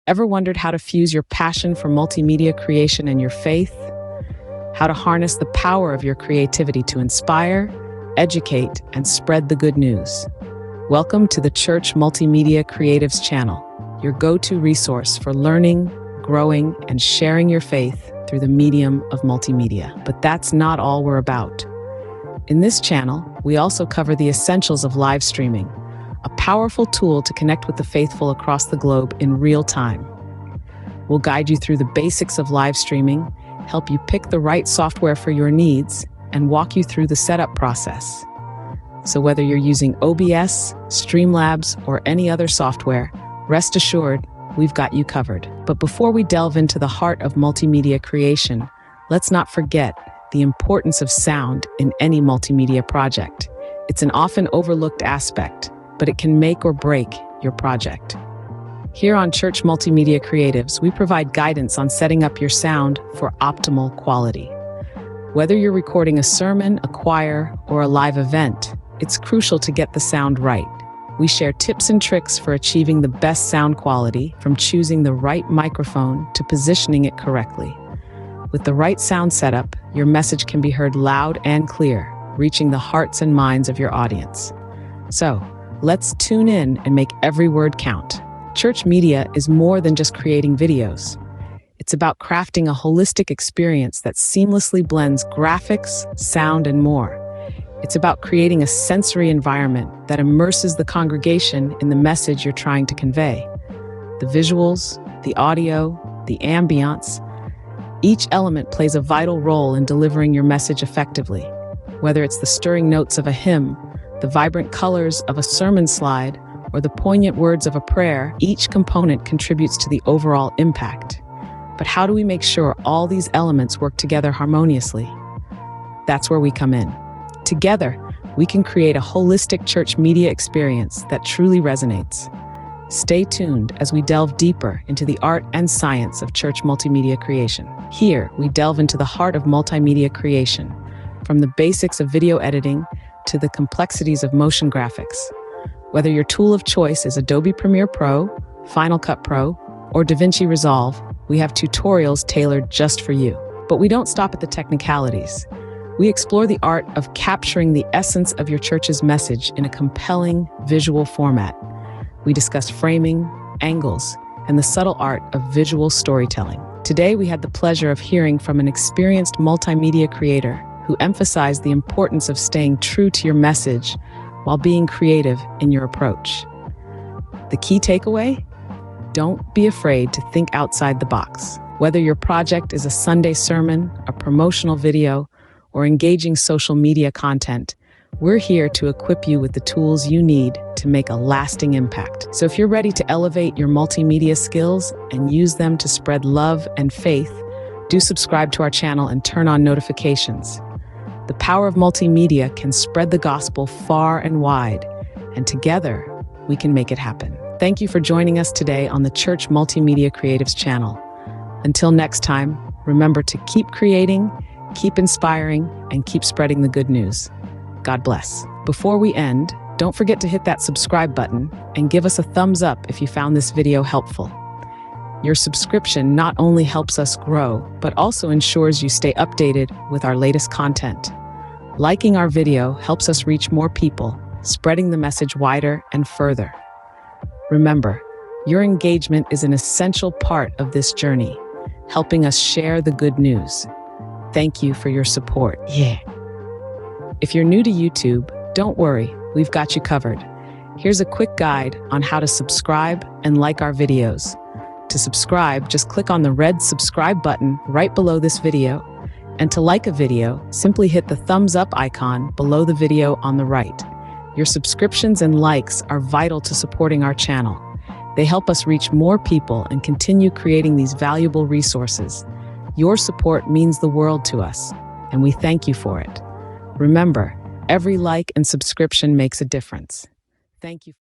Ever wondered how to fuse your passion for multimedia creation and your faith? How to harness the power of your creativity to inspire, educate, and spread the good news? Welcome to the Church Multimedia Creatives channel, your go-to resource for learning, growing, and sharing your faith through the medium of multimedia. But that's not all we're about. In this channel, we also cover the essentials of live streaming, a powerful tool to connect with the faithful across the globe in real time. We'll guide you through the basics of live streaming, help you pick the right software for your needs, and walk you through the setup process. So whether you're using OBS, Streamlabs, or any other software, rest assured, we've got you covered. But before we delve into the heart of multimedia creation, let's not forget the importance of sound in any multimedia project. It's an often overlooked aspect, but it can make or break your project. Here on Church Multimedia Creatives, we provide guidance on setting up your sound for optimal quality. Whether you're recording a sermon, a choir, or a live event, it's crucial to get the sound right. We share tips and tricks for achieving the best sound quality, from choosing the right microphone to positioning it correctly. With the right sound setup, your message can be heard loud and clear, reaching the hearts and minds of your audience. So, let's tune in and make every word count. Church media is more than just creating videos. It's about crafting a holistic experience that seamlessly blends graphics, sound, and more. It's about creating a sensory environment that immerses the congregation in the message you're trying to convey. The visuals, the audio, the ambience, each element plays a vital role in delivering your message effectively. Whether it's the stirring notes of a hymn, the vibrant colors of a sermon slide, or the poignant words of a prayer, each component contributes to the overall impact. But how do we make sure all these elements work together harmoniously? That's where we come in. Together, we can create a holistic church media experience that truly resonates. Stay tuned as we delve deeper into the art and science of church multimedia creation. Here, we delve into the heart of multimedia creation, from the basics of video editing to the complexities of motion graphics. Whether your tool of choice is Adobe Premiere Pro, Final Cut Pro, or DaVinci Resolve, we have tutorials tailored just for you. But we don't stop at the technicalities. We explore the art of capturing the essence of your church's message in a compelling visual format. We discuss framing, angles, and the subtle art of visual storytelling. Today, we had the pleasure of hearing from an experienced multimedia creator who emphasized the importance of staying true to your message while being creative in your approach. The key takeaway? Don't be afraid to think outside the box. Whether your project is a Sunday sermon, a promotional video, or engaging social media content, we're here to equip you with the tools you need to make a lasting impact. So if you're ready to elevate your multimedia skills and use them to spread love and faith, do subscribe to our channel and turn on notifications. The power of multimedia can spread the gospel far and wide, and together, we can make it happen. Thank you for joining us today on the Church Multimedia Creatives channel. Until next time, remember to keep creating, keep inspiring, and keep spreading the good news. God bless. Before we end, don't forget to hit that subscribe button and give us a thumbs up if you found this video helpful. Your subscription not only helps us grow, but also ensures you stay updated with our latest content. Liking our video helps us reach more people, spreading the message wider and further. Remember, your engagement is an essential part of this journey, helping us share the good news. Thank you for your support. If you're new to YouTube, don't worry, we've got you covered. Here's a quick guide on how to subscribe and like our videos. To subscribe, just click on the red subscribe button right below this video. And to like a video, simply hit the thumbs up icon below the video on the right. Your subscriptions and likes are vital to supporting our channel. They help us reach more people and continue creating these valuable resources. Your support means the world to us, and we thank you for it. Remember, every like and subscription makes a difference. Thank you.